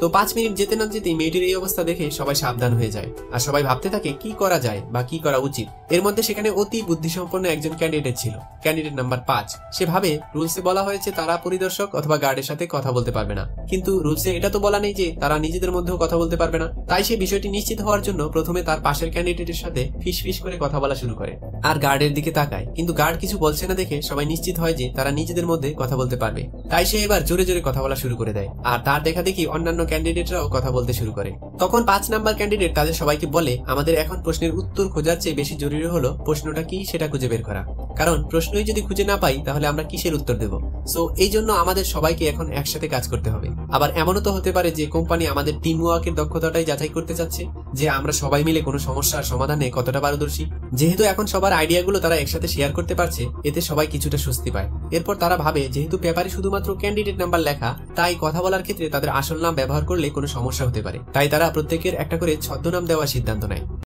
তো 5 মিনিট যেতে না যেতেই মেয়েটির এই অবস্থা দেখে সবাই সাবধান হয়ে যায় আর সবাই ভাবতে থাকে কি করা যায় বা কি করা উচিত। এর মধ্যে সেখানে অতি বুদ্ধিসম্পন্ন একজন ক্যান্ডিডেট ছিল, ক্যান্ডিডেট নাম্বার 5। সে ভাবে রুলসে বলা হয়েছে তারা পরিদর্শক অথবা গার্ডের সাথে কথা বলতে পারবে না, কিন্তু রুলসে এটা তো বলা নেই যে তারা নিজেদের মধ্যেও কথা বলতে পারবে না। তাই সে বিষয়টি নিশ্চিত হওয়ার জন্য প্রথমে তার পাশের ক্যান্ডিডেটের সাথে ফিস করে কথা বলা শুরু করে আর গার্ডের দিকে তাকায়, কিন্তু গার্ড কিছু বলছে না দেখে সবাই নিশ্চিত হয় যে তারা নিজেদের মধ্যে কথা বলতে পারবে। তাই সে এবার জোরে জোরে কথা বলা শুরু করে দেয় আর তার দেখা দেখি অন্যান্য ক্যান্ডিডেটরাও কথা বলতে শুরু করে। তখন 5 নাম্বার ক্যান্ডিডেট তাদের সবাইকে বলে আমাদের এখন প্রশ্নের উত্তর খোঁজার চেয়ে বেশি জরুরি হলো প্রশ্নটা কি সেটা খুঁজে বের করা, কারণ প্রশ্নই যদি খুঁজে না পাই তাহলে আমরা কিসের উত্তর দেব। সো এই জন্য আমাদের সবাইকে এখন একসাথে কাজ করতে হবে। আবার এমনও তো হতে পারে যে কোম্পানি আমাদের টিম ওয়ার্কের দক্ষতাটাই যাচাই করতে চাচ্ছে যে আমরা সবাই মিলে কোনো সমস্যার সমাধানে কতটা পারদর্শী। যেহেতু এখন সবার আইডিয়াগুলো তারা একসাথে শেয়ার করতে পারছে, এতে সবাই কিছুটা স্বস্তি পায়। এরপর তারা ভাবে যেহেতু পেপারে শুধুমাত্র ক্যান্ডিডেট নাম্বার লেখা, তাই কথা বলার ক্ষেত্রে তাদের আসল নাম ব্যবহার করলে কোনো সমস্যা হতে পারে। তাই তারা প্রত্যেকের একটা করে ছদ্মনাম দেওয়ার সিদ্ধান্ত নেয়।